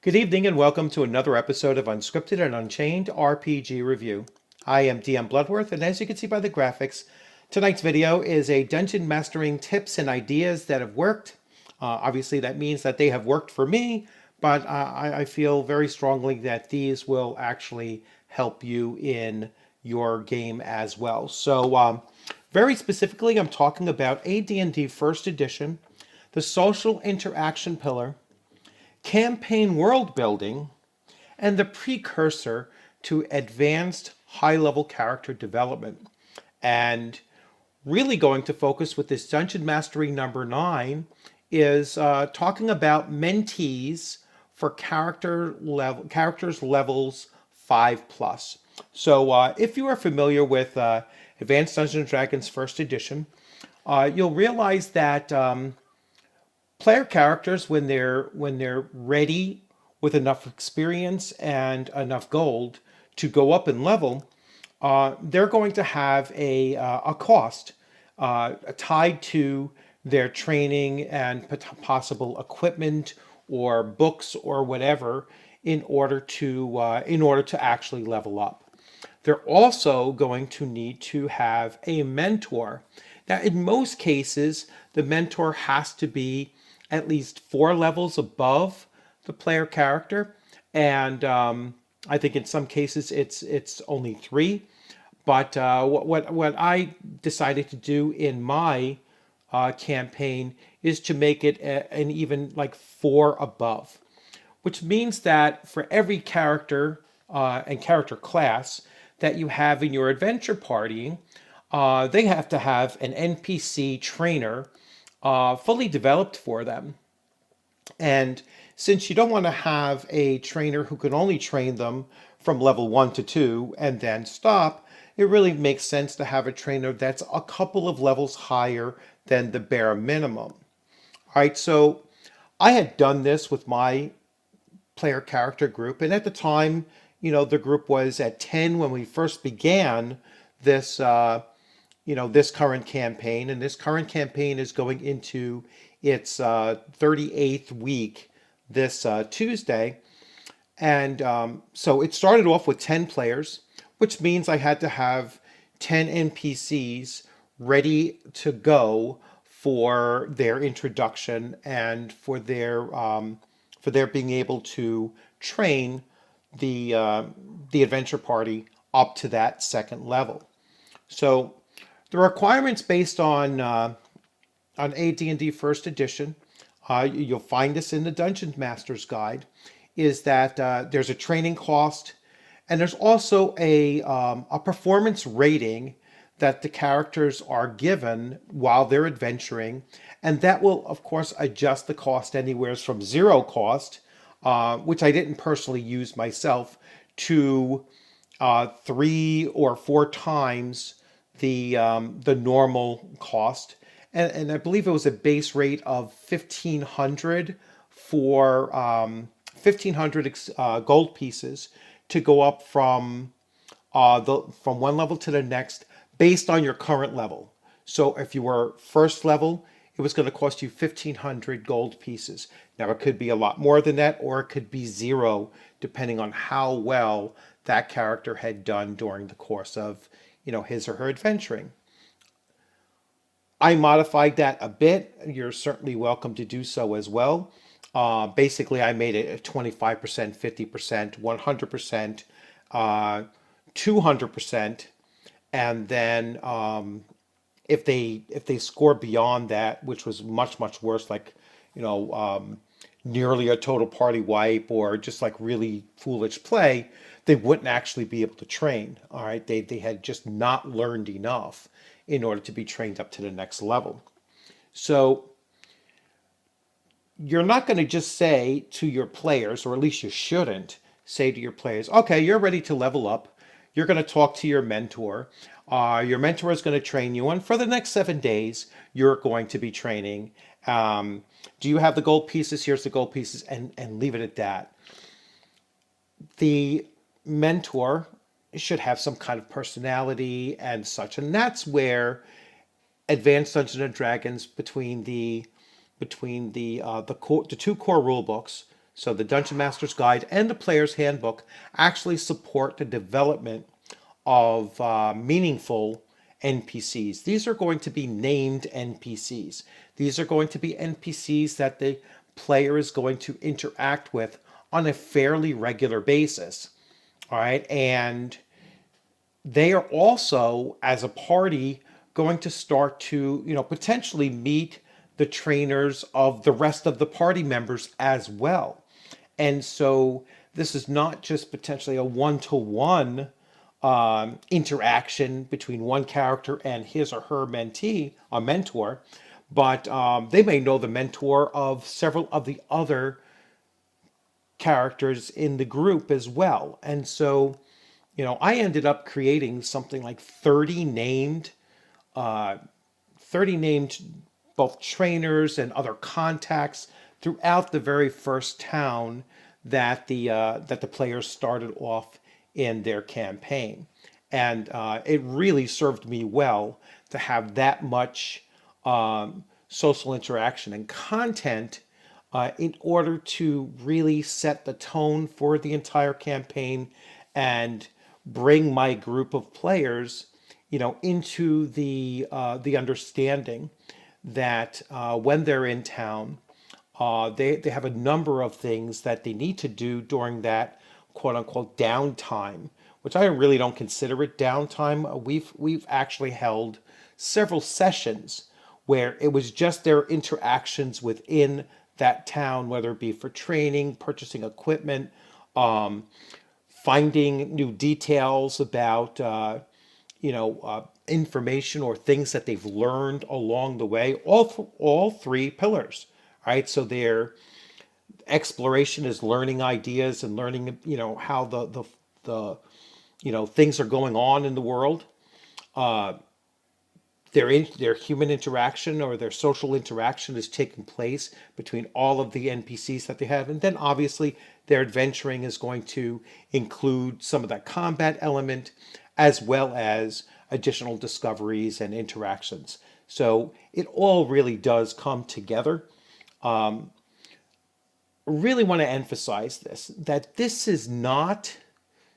Good evening and welcome to another episode of Unscripted and Unchained RPG Review. I am DM Bluddworth, and as you can see by the graphics, tonight's video is a dungeon mastering tips and ideas that have worked. Obviously that means that they have worked for me, but I feel very strongly that these will actually help you in your game as well. So very specifically, I'm talking about AD&D First Edition, the social interaction pillar, campaign world building, and the precursor to advanced high-level character development. And really going to focus with this Dungeon Mastery number 9 is talking about mentees for characters levels 5+. So if you are familiar with Advanced Dungeons and Dragons First Edition, you'll realize that player characters, when they're ready with enough experience and enough gold to go up in level, they're going to have a cost tied to their training and possible equipment or books or whatever in order to actually level up. They're also going to need to have a mentor. Now, in most cases, the mentor has to be at least 4 levels above the player character, and I think in some cases it's only 3. But what I decided to do in my campaign is to make it an even like 4 above, which means that for every character and character class that you have in your adventure party, they have to have an NPC trainer fully developed for them. And since you don't want to have a trainer who can only train them from level 1 to 2 and then stop, it really makes sense to have a trainer that's a couple of levels higher than the bare minimum. All right, so I had done this with my player character group, and at the time, the group was at 10 when we first began this this current campaign, and this current campaign is going into its 38th week this Tuesday. And so it started off with 10 players, which means I had to have 10 NPCs ready to go for their introduction and for their being able to train the adventure party up to that second level. So the requirements based on AD&D First Edition, you'll find this in the Dungeon Master's Guide, is that there's a training cost, and there's also a performance rating that the characters are given while they're adventuring, and that will, of course, adjust the cost anywhere from 0 cost, which I didn't personally use myself, to 3 or 4 times the normal cost, and I believe it was a base rate of 1,500 for 1,500 gold pieces to go up from one level to the next based on your current level. So if you were first level, it was going to cost you 1,500 gold pieces. Now it could be a lot more than that, or it could be 0, depending on how well that character had done during the course of his or her adventuring. I modified that a bit. You're certainly welcome to do so as well. Basically, I made it 25%, 50%, 100%, 200%, and then if they score beyond that, which was much worse, like nearly a total party wipe or just like really foolish play, they wouldn't actually be able to train. All right, they had just not learned enough in order to be trained up to the next level. So you're not going to just say to your players, or at least you shouldn't say to your players, okay, you're ready to level up. You're going to talk to your mentor. Your mentor is going to train you, and for the next 7 days, you're going to be training. Do you have the gold pieces? Here's the gold pieces, and leave it at that. The mentor should have some kind of personality and such, and that's where Advanced Dungeons and Dragons, between the two core rule books, So the Dungeon Master's Guide and the Player's Handbook actually support the development of meaningful NPCs. These are going to be named NPCs. These are going to be NPCs that the player is going to interact with on a fairly regular basis. All right. And they are also, as a party, going to start to, potentially meet the trainers of the rest of the party members as well. And so this is not just potentially a one-to-one interaction between one character and his or her mentee, a mentor, but they may know the mentor of several of the other characters in the group as well. And so, I ended up creating something like 30 named both trainers and other contacts throughout the very first town that the players started off in their campaign. And it really served me well to have that much social interaction and content in order to really set the tone for the entire campaign and bring my group of players, into the understanding that when they're in town, they have a number of things that they need to do during that quote unquote downtime, which I really don't consider it downtime. We've actually held several sessions where it was just their interactions within that town, whether it be for training, purchasing equipment, finding new details about information or things that they've learned along the way. All three pillars, right? So their exploration is learning ideas and learning, how the things are going on in the world. Their human interaction or their social interaction is taking place between all of the NPCs that they have. And then obviously their adventuring is going to include some of that combat element as well as additional discoveries and interactions. So it all really does come together. Really want to emphasize this, that this is not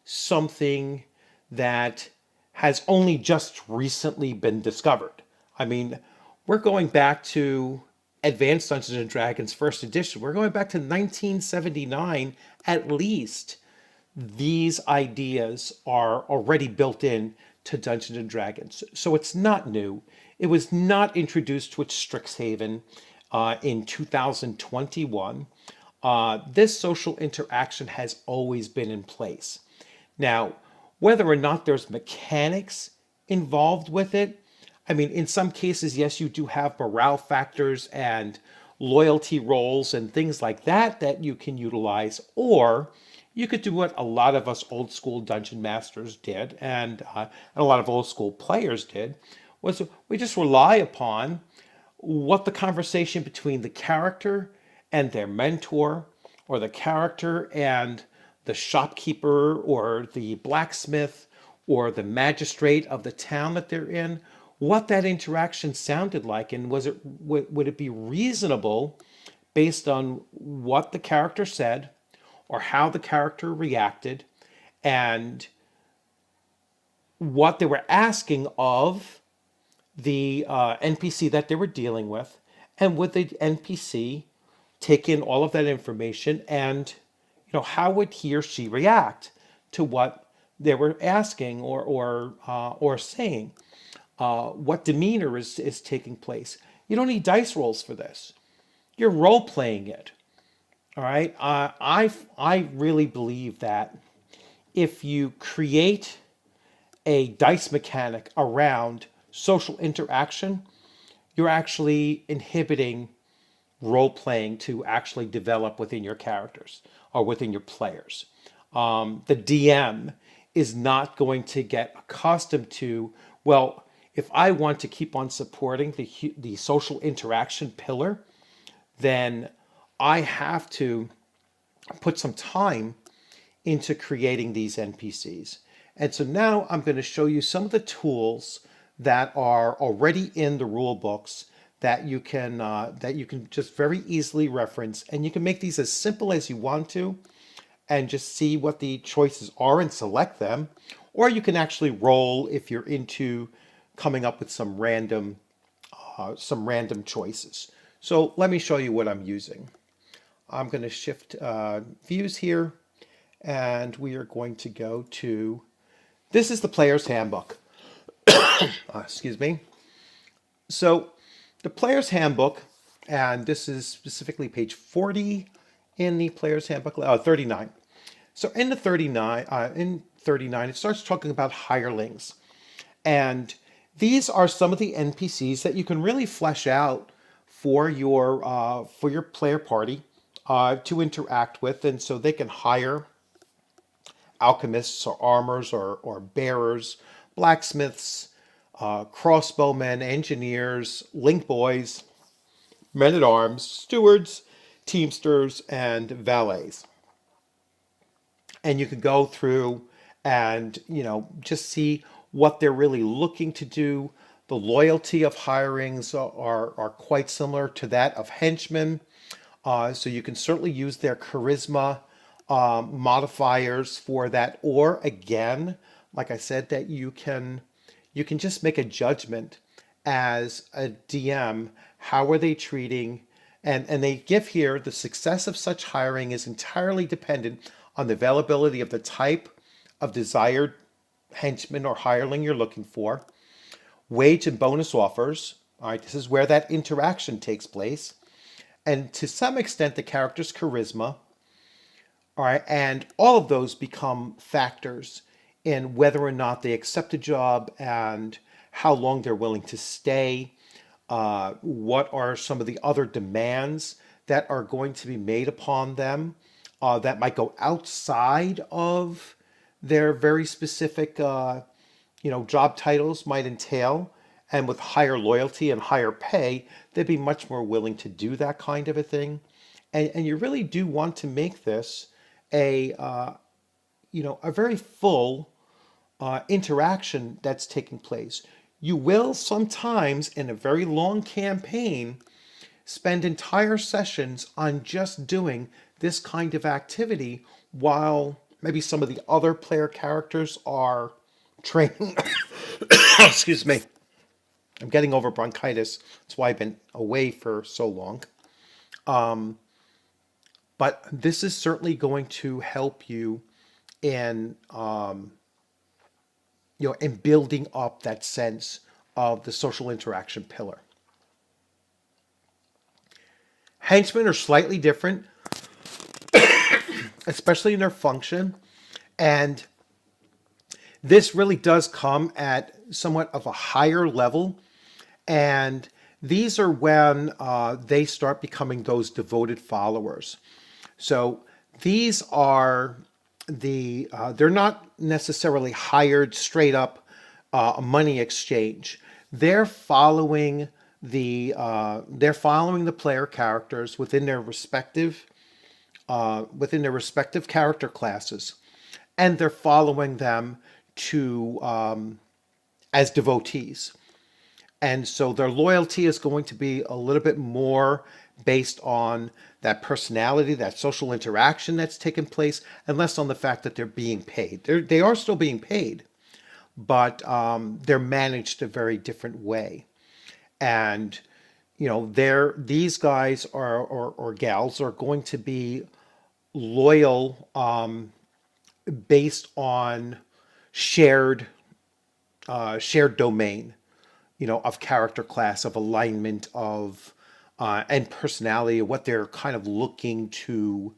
something that has only just recently been discovered. I mean, we're going back to Advanced Dungeons and Dragons first edition. We're going back to 1979 at least. These ideas are already built in to Dungeons and Dragons. So it's not new. It was not introduced with Strixhaven in 2021. This social interaction has always been in place. Now, whether or not there's mechanics involved with it, I mean, in some cases, yes, you do have morale factors and loyalty rolls and things like that that you can utilize, or you could do what a lot of us old school dungeon masters did, and a lot of old school players did, was we just rely upon what the conversation between the character and their mentor, or the character and the shopkeeper or the blacksmith or the magistrate of the town that they're in, what that interaction sounded like, and would it be reasonable based on what the character said or how the character reacted and what they were asking of the NPC that they were dealing with, and would the NPC take in all of that information, and how would he or she react to what they were asking or saying? What demeanor is taking place? You don't need dice rolls for this. You're role playing it. All right. I really believe that if you create a dice mechanic around social interaction, you're actually inhibiting role playing to actually develop within your characters or within your players. The DM is not going to get accustomed to, well, if I want to keep on supporting the social interaction pillar, then I have to put some time into creating these NPCs. And so now I'm going to show you some of the tools that are already in the rule books that you can just very easily reference, and you can make these as simple as you want to, and just see what the choices are and select them, or you can actually roll if you're into coming up with some random choices. So let me show you what I'm using. I'm going to shift views here, and we are going to go to, this is the player's handbook. Excuse me. So the player's handbook, and this is specifically page 40 in the player's handbook, 39. So in 39, it starts talking about hirelings. And these are some of the NPCs that you can really flesh out for your player party to interact with. And so they can hire alchemists or armors or bearers, blacksmiths, crossbowmen, engineers, link boys, men-at-arms, stewards, teamsters, and valets. And you can go through and, just see what they're really looking to do. The loyalty of hirings are quite similar to that of henchmen. So you can certainly use their charisma modifiers for that. Or again, like I said, that you can just make a judgment as a DM. How are they treating? And they give here the success of such hiring is entirely dependent on the availability of the type of desired henchman or hireling you're looking for, wage and bonus offers. All right, this is where that interaction takes place. And to some extent, the character's charisma. All right, and all of those become factors in whether or not they accept a job and how long they're willing to stay. What are some of the other demands that are going to be made upon them that might go outside of their very specific, job titles might entail. And with higher loyalty and higher pay, they'd be much more willing to do that kind of a thing. And you really do want to make this a very full interaction that's taking place. You will sometimes, in a very long campaign, spend entire sessions on just doing this kind of activity while maybe some of the other player characters are training. Excuse me. I'm getting over bronchitis. That's why I've been away for so long. But this is certainly going to help you in in building up that sense of the social interaction pillar. Henchmen are slightly different, especially in their function. And this really does come at somewhat of a higher level. And these are when they start becoming those devoted followers. So these are they're not necessarily hired straight up a money exchange. They're following the player characters within their respective character classes, and they're following them to as devotees. And so their loyalty is going to be a little bit more based on that personality, that social interaction that's taken place, and less on the fact that they're being paid. They are still being paid, but they're managed a very different way. And these guys or gals are going to be loyal based on shared domain, of character class, of alignment, of and personality, what they're kind of looking to,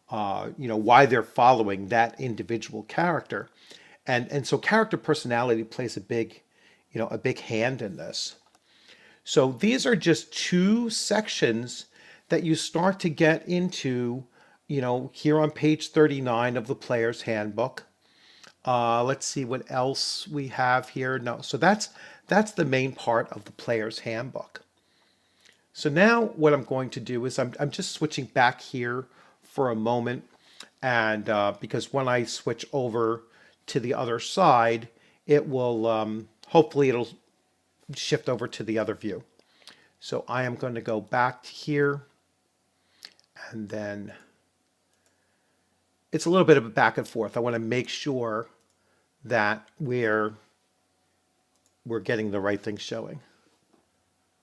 why they're following that individual character, and so character personality plays a big hand in this. So these are just two sections that you start to get into, here on page 39 of the Player's Handbook. Let's see what else we have here. No, so that's the main part of the Player's Handbook. So now what I'm going to do is I'm just switching back here for a moment, and because when I switch over to the other side, it will hopefully it'll shift over to the other view. So I am going to go back to here, and then it's a little bit of a back and forth. I want to make sure that we're getting the right thing showing.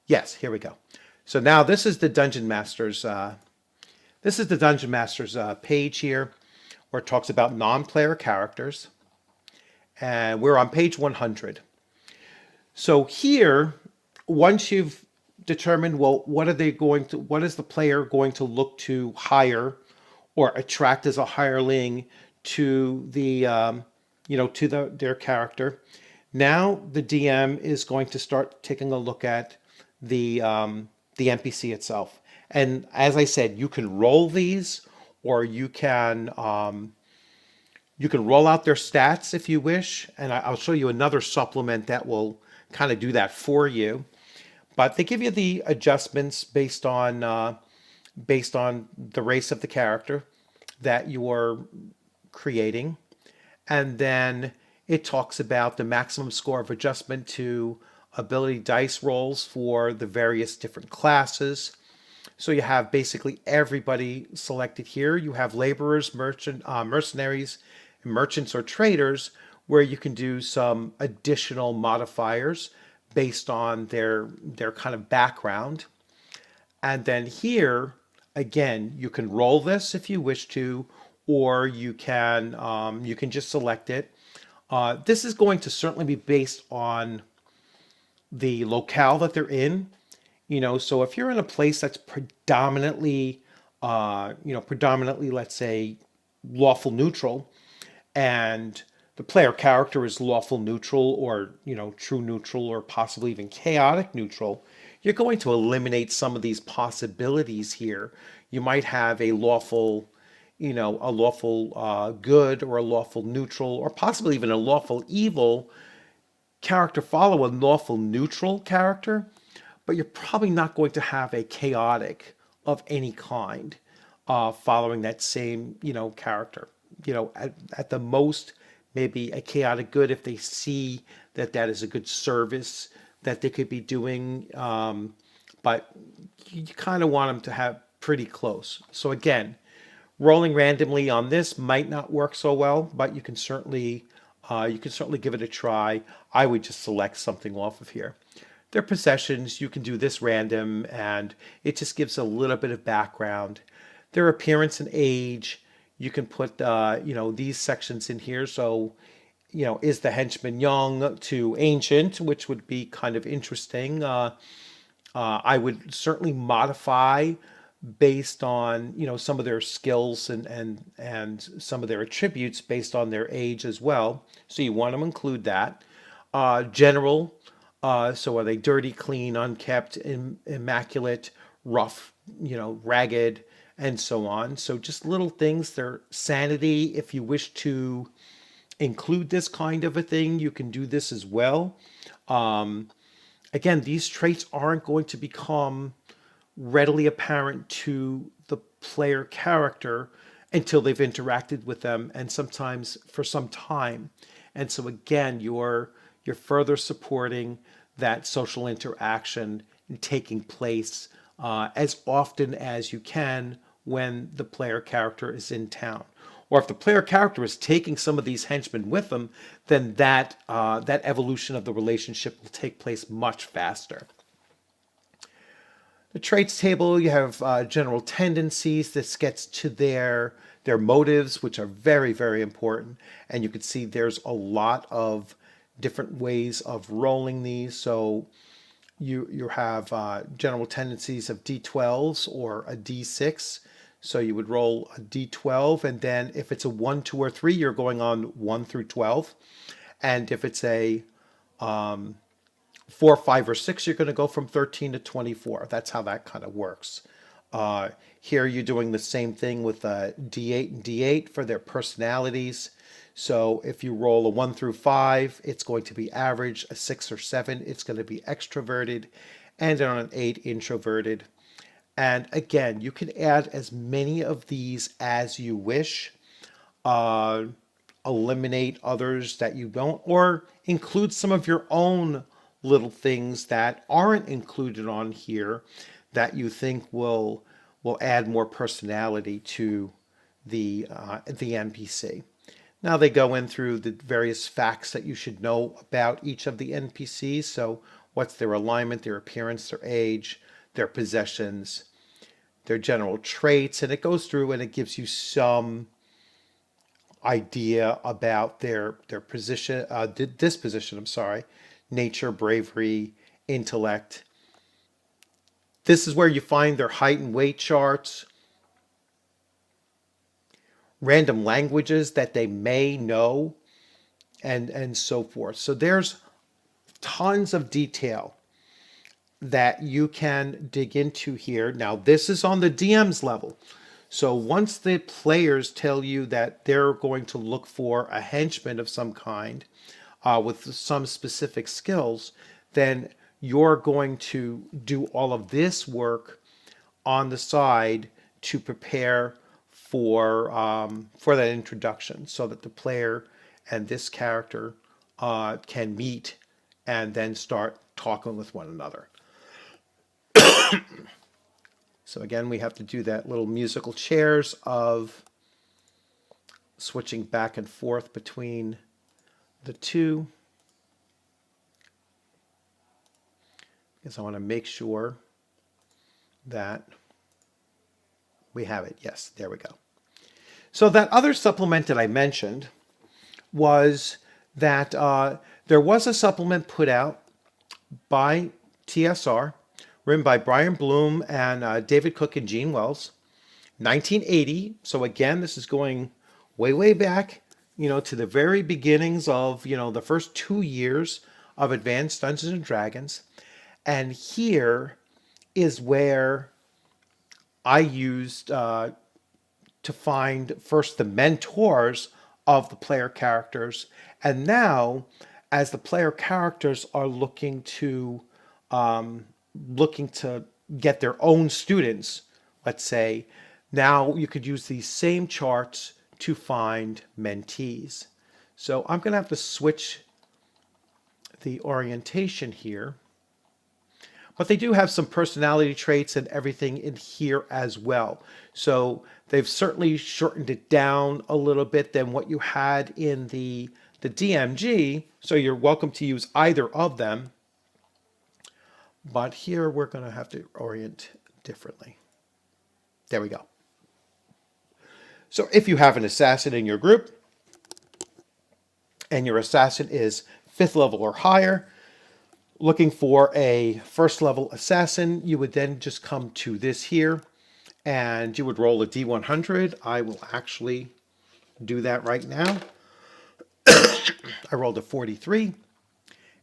Yes, here we go. So now this is the Dungeon Master's page here, where it talks about non-player characters, and we're on page 100. So here, once you've determined, well, what is the player going to look to hire or attract as a hireling to their character. Now the DM is going to start taking a look at the NPC itself. And as I said, you can roll these, or you can roll out their stats if you wish. And I'll show you another supplement that will kind of do that for you. But they give you the adjustments based on the race of the character that you're creating. And then it talks about the maximum score of adjustment to ability dice rolls for the various different classes. So you have basically everybody selected here. You have laborers, mercenaries, merchants, or traders, where you can do some additional modifiers based on their kind of background. And then here, again, you can roll this if you wish to, or you can just select it. This is going to certainly be based on the locale that they're in. So if you're in a place that's predominantly, let's say, lawful neutral, and the player character is lawful neutral, or true neutral, or possibly even chaotic neutral, you're going to eliminate some of these possibilities here. You might have a lawful good, or a lawful neutral, or possibly even a lawful evil character follow a lawful neutral character, but you're probably not going to have a chaotic of any kind following that same character. At the most, maybe a chaotic good if they see that is a good service that they could be doing, but you kind of want them to have pretty close. So again, rolling randomly on this might not work so well, but you can certainly give it a try. I would just select something off of here. Their possessions, you can do this random, and it just gives a little bit of background. Their appearance and age, you can put these sections in here. So is the henchman young to ancient, which would be kind of interesting. I would certainly modify based on some of their skills and some of their attributes based on their age as well. So you want to include that. General, so are they dirty, clean, unkept, immaculate, rough, ragged, and so on. So just little things. Their sanity, if you wish to include this kind of a thing, you can do this as well. Again, these traits aren't going to become readily apparent to the player character until they've interacted with them, and sometimes for some time. And so again, you're further supporting that social interaction taking place as often as you can when the player character is in town. Or if the player character is taking some of these henchmen with them, then that evolution of the relationship will take place much faster. The traits table, you have general tendencies. This gets to their motives, which are very, very important. And you can see there's a lot of different ways of rolling these. So you have general tendencies of D12s or a D6. So you would roll a D12, and then if it's a 1, 2, or 3, you're going on 1 through 12. And if it's a 4, 5, or 6, you're going to go from 13 to 24. That's how that kind of works. Here you're doing the same thing with D8 and D8 for their personalities. So if you roll a 1 through 5, it's going to be average. A 6 or 7, it's going to be extroverted. And on an 8, introverted. And again, you can add as many of these as you wish. Eliminate others that you don't, or include some of your own little things that aren't included on here that you think will add more personality to the NPC. Now they go in through the various facts that you should know about each of the NPCs. So what's their alignment, their appearance, their age, their possessions, their general traits, and it goes through and it gives you some idea about their position, disposition, I'm sorry, nature, bravery, intellect. This is where you find their height and weight charts, random languages that they may know, and so forth. So there's tons of detail that you can dig into here. Now, this is on the DM's level. So once the players tell you that they're going to look for a henchman of some kind with some specific skills, then you're going to do all of this work on the side to prepare for that introduction, so that the player and this character can meet and then start talking with one another. So again, we have to do that little musical chairs of switching back and forth between the two, because I want to make sure that we have it. Yes, there we go. So that other supplement that I mentioned was that there was a supplement put out by TSR, written by Brian Bloom and David Cook and Gene Wells, 1980. So again, this is going way, way back, to the very beginnings of, the first 2 years of Advanced Dungeons and Dragons. And here is where I used to find first the mentors of the player characters, and now as the player characters are looking to get their own students, let's say, now you could use these same charts to find mentees. So I'm going to have to switch the orientation here. But they do have some personality traits and everything in here as well. So they've certainly shortened it down a little bit than what you had in the DMG. So you're welcome to use either of them. But here we're going to have to orient differently. There we go. So if you have an assassin in your group, and your assassin is 5th level or higher, looking for a 1st level assassin, you would then just come to this here and you would roll a D100. I will actually do that right now. I rolled a 43.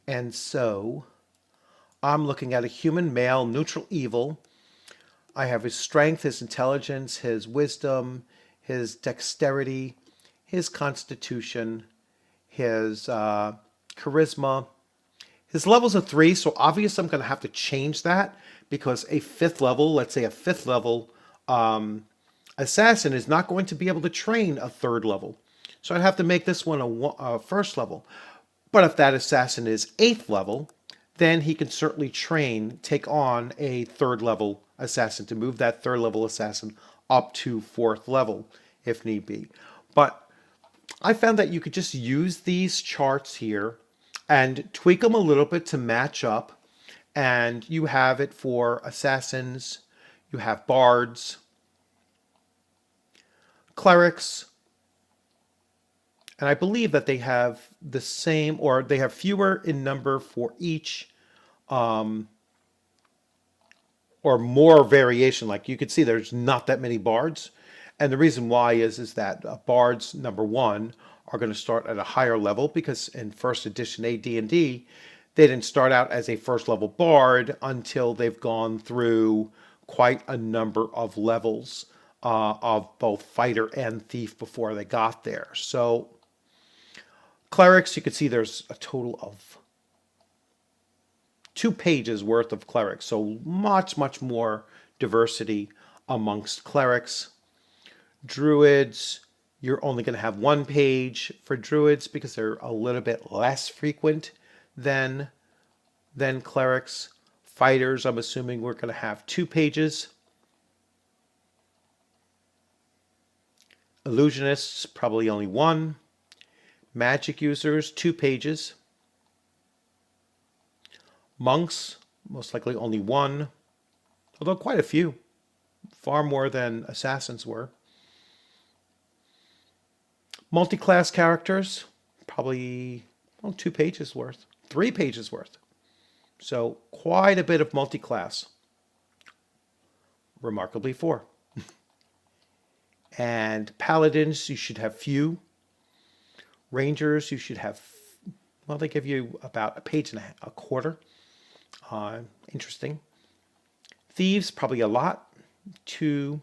And so I'm looking at a human male, neutral evil. I have his strength, his intelligence, his wisdom, his dexterity, his constitution, his charisma. His level's a 3, so obviously I'm going to have to change that, because a 5th level, let's say a 5th level assassin is not going to be able to train a 3rd level. So I'd have to make this one a 1st level. But if that assassin is 8th level, then he can certainly take on a 3rd level assassin to move that 3rd level assassin up to 4th level if need be. But I found that you could just use these charts here and tweak them a little bit to match up. And you have it for assassins, you have bards, clerics, and I believe that they have the same, or they have fewer in number for each, or more variation. Like you could see there's not that many bards. And the reason why is that bards, number one, are going to start at a higher level, because in first edition AD&D, they didn't start out as a 1st level bard until they've gone through quite a number of levels of both fighter and thief before they got there. So clerics, you can see there's a total of 2 pages worth of clerics. So much, much more diversity amongst clerics. Druids, you're only going to have 1 page for druids because they're a little bit less frequent than Then clerics, fighters, I'm assuming we're going to have 2 pages. Illusionists, probably only 1. Magic users, 2 pages. Monks, most likely only 1, although quite a few, far more than assassins were. Multi-class characters, probably 2 pages worth, 3 pages worth. So quite a bit of multi-class. Remarkably 4. And paladins, you should have few. Rangers, you should have, well, they give you about a page and a quarter. Interesting. Thieves, probably a lot. 2.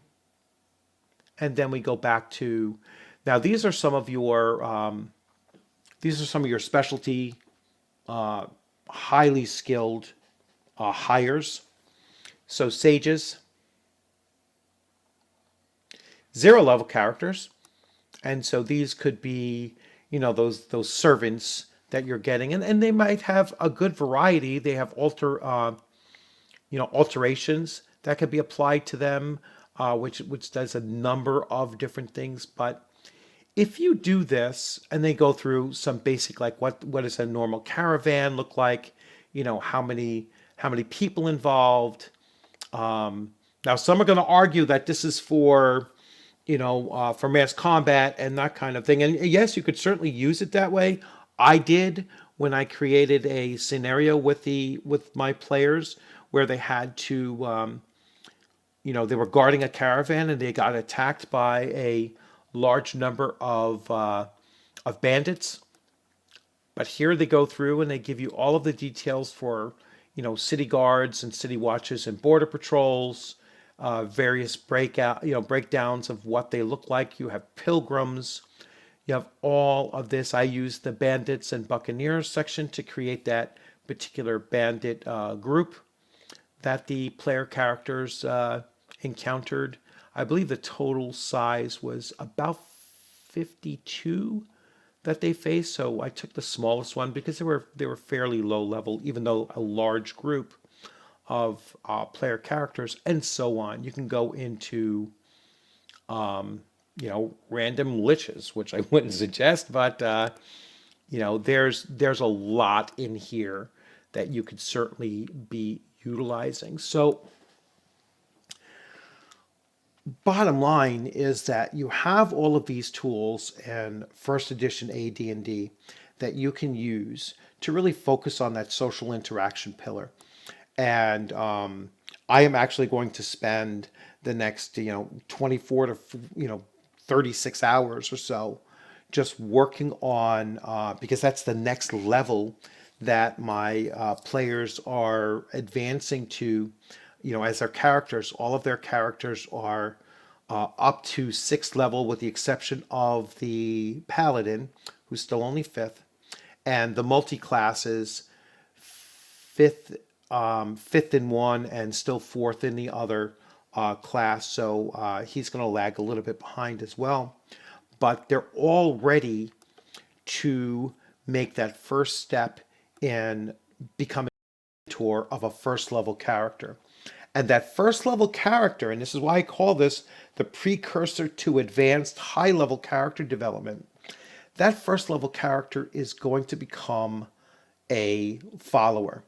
And then we go back to, now these are some of your specialty, highly skilled hires. So sages, 0 level characters, and so these could be, those servants that you're getting, and they might have a good variety. They have alterations that could be applied to them, which does a number of different things. But if you do this and they go through some basic, like what does a normal caravan look like, how many people involved. Now some are going to argue that this is for for mass combat and that kind of thing. And yes, you could certainly use it that way. I did when I created a scenario with my players where they had to, they were guarding a caravan and they got attacked by a large number of bandits. But here they go through and they give you all of the details for, city guards and city watches and border patrols, various breakdowns of what they look like. You have pilgrims. You have all of this. I used the bandits and buccaneers section to create that particular bandit group that the player characters encountered. I believe the total size was about 52 that they faced. So I took the smallest one because they were fairly low level, even though a large group of player characters and so on. You can go into random liches, which I wouldn't suggest, but there's a lot in here that you could certainly be utilizing. So bottom line is that you have all of these tools in first edition AD&D that you can use to really focus on that social interaction pillar. And I am actually going to spend the next 24 to 36 hours or so just working on because that's the next level that my players are advancing to, as their characters. All of their characters are up to 6th level, with the exception of the paladin, who's still only 5th, and the multi-classes 5th in one and still 4th in the other class. So he's going to lag a little bit behind as well. But they're all ready to make that first step in becoming a mentor of a 1st level character. And that 1st level character, and this is why I call this the precursor to advanced high level character development, that 1st level character is going to become a follower.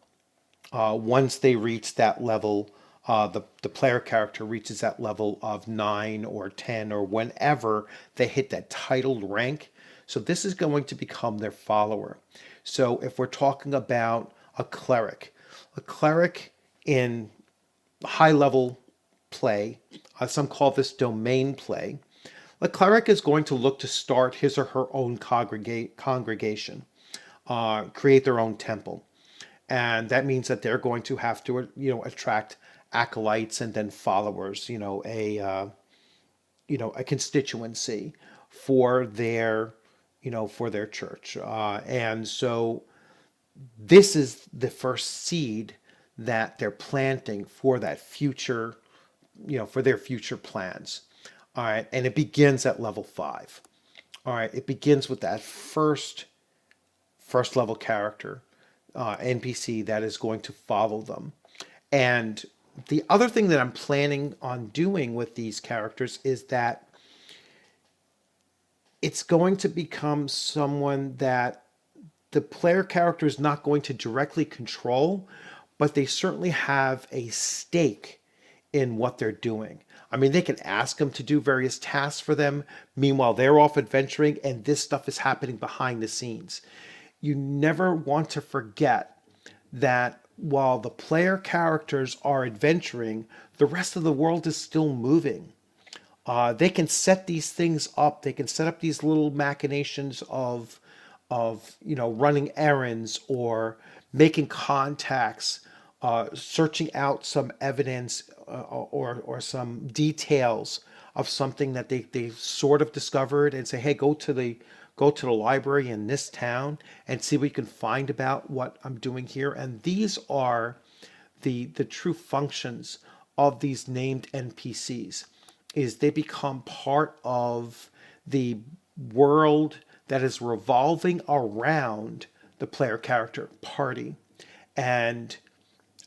Once they reach that level, the player character reaches that level of 9 or 10 or whenever they hit that titled rank. So this is going to become their follower. So if we're talking about a cleric in high level play, some call this domain play, a cleric is going to look to start his or her own congregation, create their own temple. And that means that they're going to have to, attract acolytes and then followers, a constituency for their, for their church. And so this is the first seed that they're planting for that future, for their future plans. All right. And it begins at level 5. All right. It begins with that first level character. NPC that is going to follow them. And the other thing that I'm planning on doing with these characters is that it's going to become someone that the player character is not going to directly control, but they certainly have a stake in what they're doing. I mean, they can ask them to do various tasks for them. Meanwhile, they're off adventuring and this stuff is happening behind the scenes. You never want to forget that while the player characters are adventuring, the rest of the world is still moving. They can set these things up. They can set up these little machinations of running errands or making contacts, searching out some evidence or some details of something that they sort of discovered, and say, hey, go to the library in this town and see what you can find about what I'm doing here. And these are the true functions of these named NPCs, is they become part of the world that is revolving around the player character party. And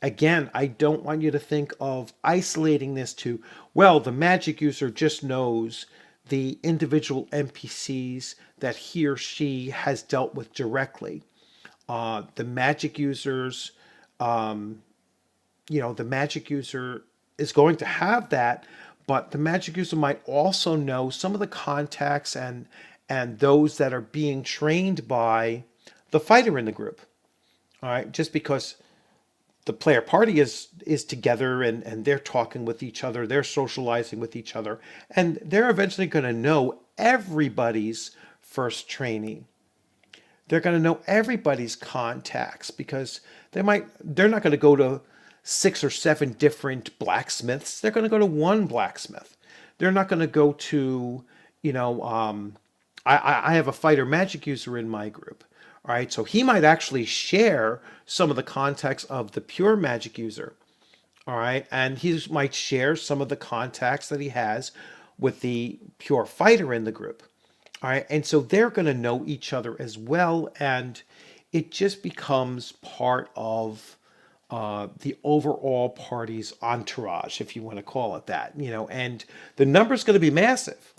again, I don't want you to think of isolating this to, well, the magic user just knows the individual NPCs that he or she has dealt with directly. The magic users, the magic user is going to have that, but the magic user might also know some of the contacts and those that are being trained by the fighter in the group. All right, just because the player party is together and they're talking with each other, they're socializing with each other, and they're eventually going to know everybody's first trainee. They're going to know everybody's contacts because they're not going to go to 6 or 7 different blacksmiths. They're going to go to one blacksmith. They're not going to go to, I have a fighter magic user in my group. All right, so he might actually share some of the contacts of the pure magic user. All right, and he might share some of the contacts that he has with the pure fighter in the group. All right, and so they're going to know each other as well, and it just becomes part of the overall party's entourage, if you want to call it that. And the number is going to be massive.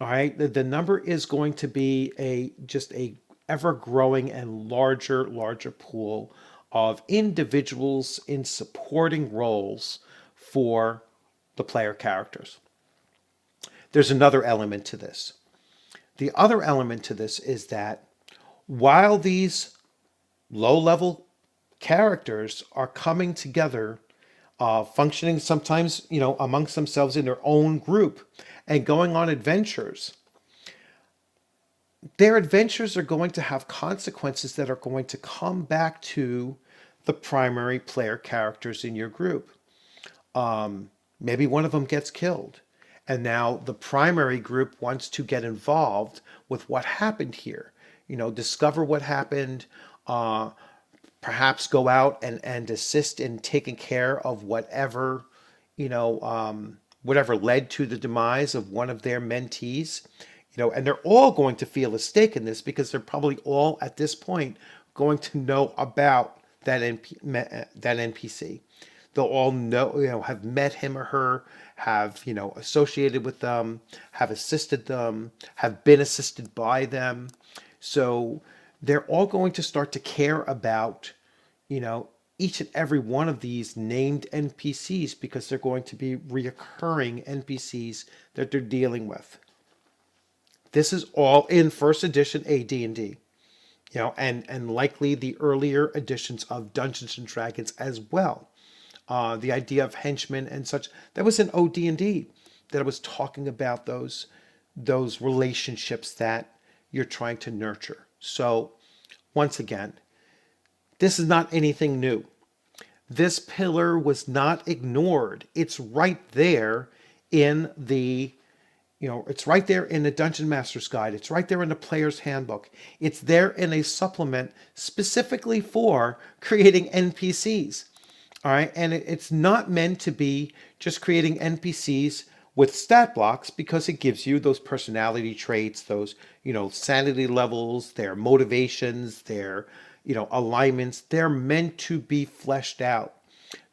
All right, the number is going to be just a ever growing and larger pool of individuals in supporting roles for the player characters. There's another element to this. The other element to this is that while these low-level characters are coming together, functioning sometimes, amongst themselves in their own group and going on adventures, their adventures are going to have consequences that are going to come back to the primary player characters in your group. Maybe one of them gets killed, and now the primary group wants to get involved with what happened here. Discover what happened, perhaps go out and assist in taking care of whatever, whatever led to the demise of one of their mentees. And they're all going to feel a stake in this because they're probably all at this point going to know about that NPC. They'll all know, have met him or her, have, associated with them, have assisted them, have been assisted by them. So they're all going to start to care about, each and every one of these named NPCs because they're going to be reoccurring NPCs that they're dealing with. This is all in first edition AD&D, and likely the earlier editions of Dungeons and Dragons as well. The idea of henchmen and such, that was in OD&D, that I was talking about those relationships that you're trying to nurture. So once again, this is not anything new. This pillar was not ignored. It's right there in the it's right there in the Dungeon Master's Guide. It's right there in the Player's Handbook. It's there in a supplement specifically for creating NPCs. All right, and it's not meant to be just creating NPCs with stat blocks because it gives you those personality traits, those, sanity levels, their motivations, their, alignments. They're meant to be fleshed out.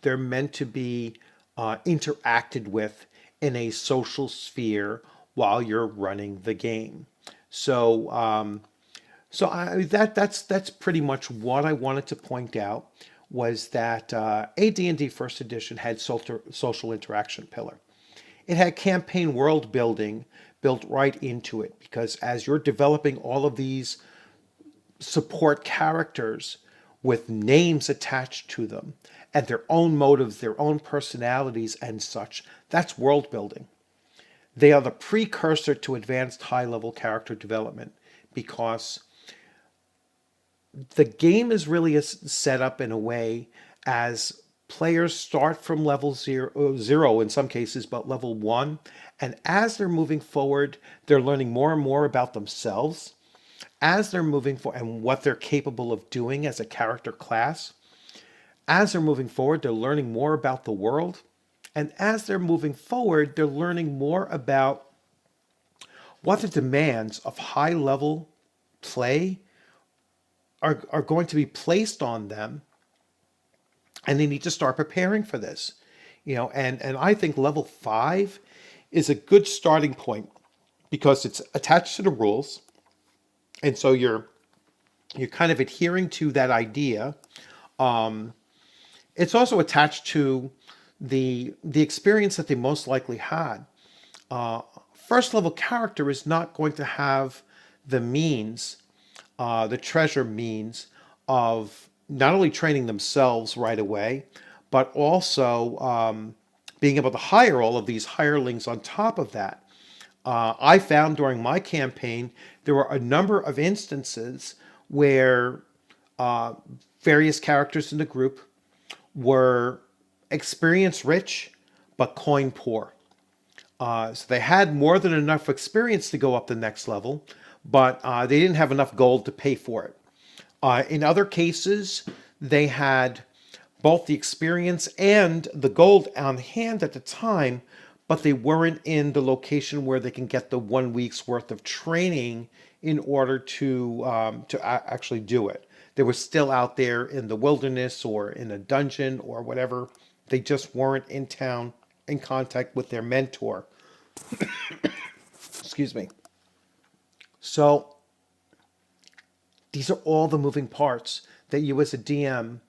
They're meant to be interacted with in a social sphere while you're running the game. So, that's pretty much what I wanted to point out, was that AD&D First Edition had social interaction pillar. It had campaign world building built right into it, because as you're developing all of these support characters with names attached to them and their own motives, their own personalities and such, that's world building. They are the precursor to advanced high-level character development, because the game is really set up in a way as players start from level zero in some cases, but level 1. And as they're moving forward, they're learning more and more about themselves. As they're moving forward and what they're capable of doing as a character class. As they're moving forward, they're learning more about the world. And as they're moving forward, they're learning more about what the demands of high-level play are going to be placed on them, and they need to start preparing for this. And I think level 5 is a good starting point, because it's attached to the rules, and so you're kind of adhering to that idea. It's also attached to the experience that they most likely had. First level character is not going to have the means, the treasure means of not only training themselves right away, but also being able to hire all of these hirelings on top of that. I found during my campaign, there were a number of instances where various characters in the group were experience rich, but coin poor. So they had more than enough experience to go up the next level, but they didn't have enough gold to pay for it. In other cases, they had both the experience and the gold on hand at the time, but they weren't in the location where they can get the 1 week's worth of training in order to actually do it. They were still out there in the wilderness or in a dungeon or whatever. They just weren't in town in contact with their mentor. Excuse me. So these are all the moving parts that you as a DM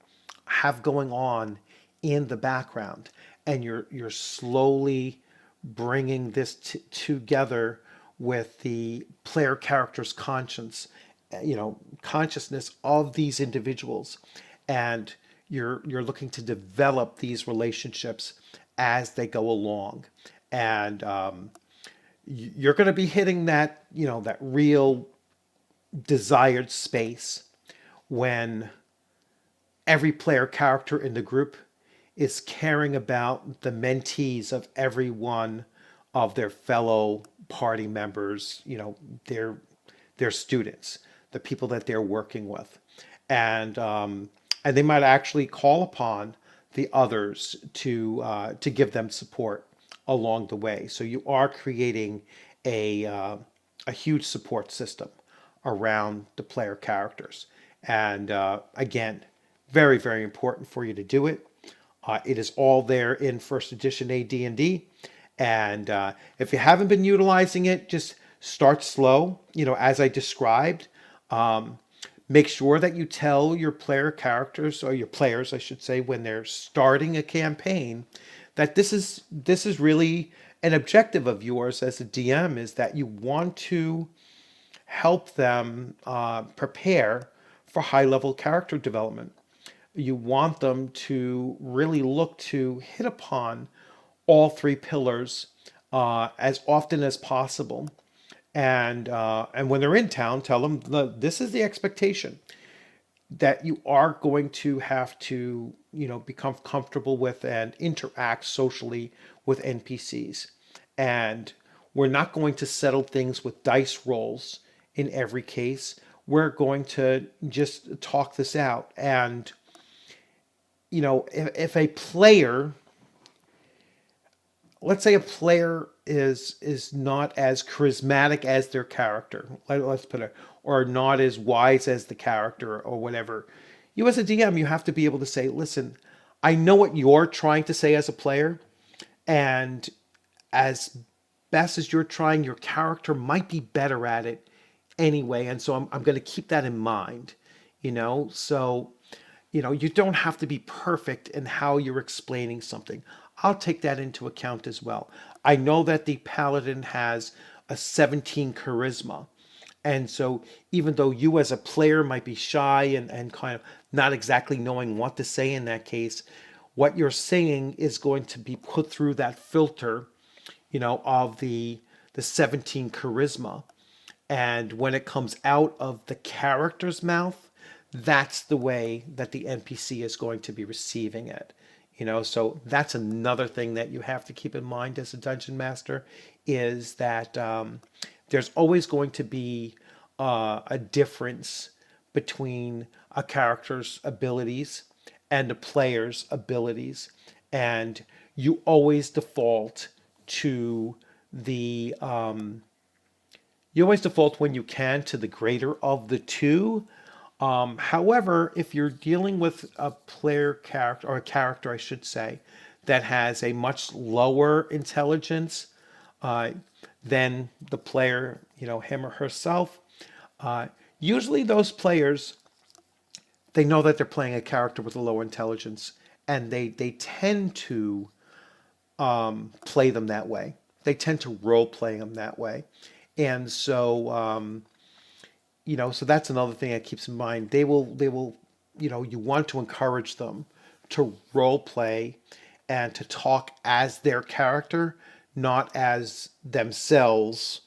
have going on in the background, and you're slowly bringing this together with the player character's consciousness of these individuals, and you're looking to develop these relationships as they go along, and you're going to be hitting that that real desired space when every player character in the group is caring about the mentees of every one of their fellow party members, their students, the people that they're working with. And they might actually call upon the others to give them support along the way. So you are creating a huge support system around the player characters. And again, very, very important for you to do it. It is all there in first edition AD&D. And if you haven't been utilizing it, just start slow, as I described. Make sure that you tell your player characters, or your players, I should say, when they're starting a campaign, that this is really an objective of yours as a DM, is that you want to help them prepare for high-level character development. You want them to really look to hit upon all 3 pillars as often as possible. And when they're in town, tell them this is the expectation, that you are going to have to, become comfortable with and interact socially with NPCs. And we're not going to settle things with dice rolls in every case. We're going to just talk this out. And, if a player let's say a player is not as charismatic as their character. Let's put it, or not as wise as the character or whatever. You as a DM, you have to be able to say, listen, I know what you're trying to say as a player, and as best as you're trying, your character might be better at it anyway. And so I'm going to keep that in mind, So, you don't have to be perfect in how you're explaining something. I'll take that into account as well. I know that the paladin has a 17 charisma. And so even though you as a player might be shy and kind of not exactly knowing what to say in that case, what you're saying is going to be put through that filter, of the 17 charisma. And when it comes out of the character's mouth, that's the way that the NPC is going to be receiving it. So that's another thing that you have to keep in mind as a dungeon master, is that there's always going to be a difference between a character's abilities and a player's abilities. And you always default to the you always default when you can to the greater of the two. However, if you're dealing with a player character, or a character, I should say, that has a much lower intelligence than the player, him or herself, usually those players, they know that they're playing a character with a lower intelligence, and they tend to play them that way. They tend to role play them that way. And so, so that's another thing that keeps in mind. They will, you want to encourage them to role play and to talk as their character, not as themselves,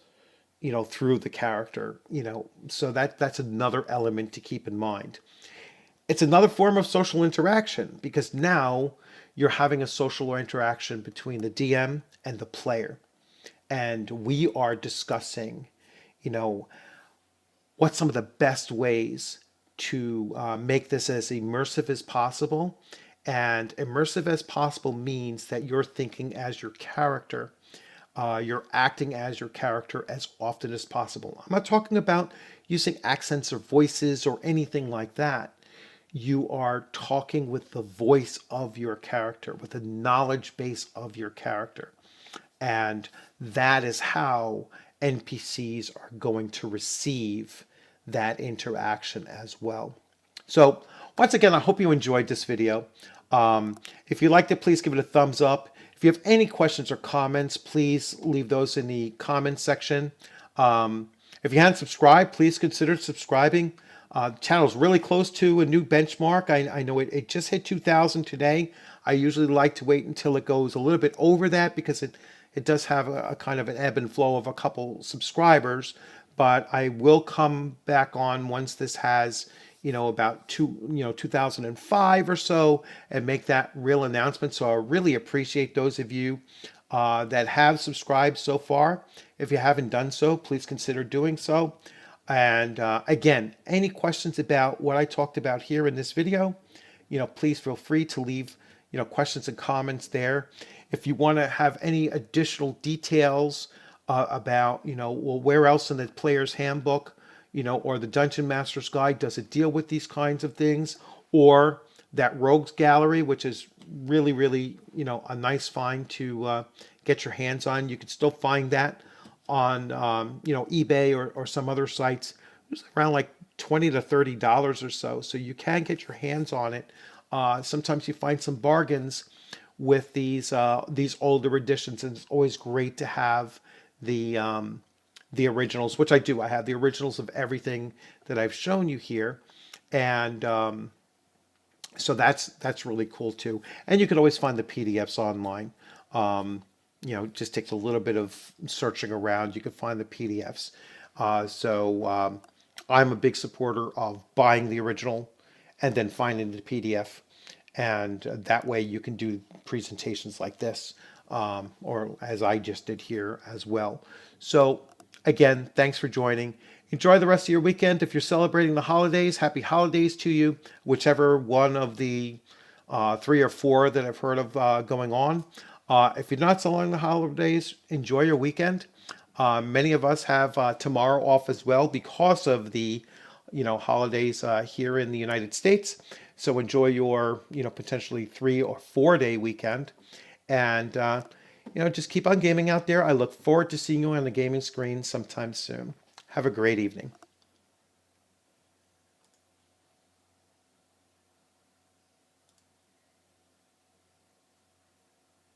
through the character, so that's another element to keep in mind. It's another form of social interaction, because now you're having a social interaction between the DM and the player. And we are discussing, what some of the best ways to make this as immersive as possible. And immersive as possible means that you're thinking as your character. You're acting as your character as often as possible. I'm not talking about using accents or voices or anything like that. You are talking with the voice of your character, with the knowledge base of your character. And that is how NPCs are going to receive that interaction as well. So once again, I hope you enjoyed this video. If you liked it, please give it a thumbs up. If you have any questions or comments, please leave those in the comments section. If you haven't subscribed, please consider subscribing. The channel is really close to a new benchmark. I know it just hit 2,000 today. I usually like to wait until it goes a little bit over that, because it does have a kind of an ebb and flow of a couple subscribers. But I will come back on once this has, about 2005 or so, and make that real announcement. So I really appreciate those of you that have subscribed so far. If you haven't done so, please consider doing so. And again, any questions about what I talked about here in this video, please feel free to leave, questions and comments there. If you want to have any additional details about, well, where else in the player's handbook, or the Dungeon Master's Guide does it deal with these kinds of things, or that Rogues Gallery, which is really, really, a nice find to get your hands on. You can still find that on, eBay or some other sites. It's around like $20 to $30 or so. So you can get your hands on it. Sometimes you find some bargains with these older editions, and it's always great to have the originals, which I do. I have the originals of everything that I've shown you here, and so that's really cool too. And you can always find the PDFs online. Just takes a little bit of searching around. You can find the PDFs. So I'm a big supporter of buying the original and then finding the PDF. And that way you can do presentations like this, or as I just did here as well. So again, thanks for joining. Enjoy the rest of your weekend. If you're celebrating the holidays, happy holidays to you, whichever one of the 3 or 4 that I've heard of going on. If you're not celebrating the holidays, enjoy your weekend. Many of us have tomorrow off as well because of the, holidays here in the United States. So enjoy your, potentially 3 or 4 day weekend, and just keep on gaming out there. I look forward to seeing you on the gaming screen sometime soon. Have a great evening.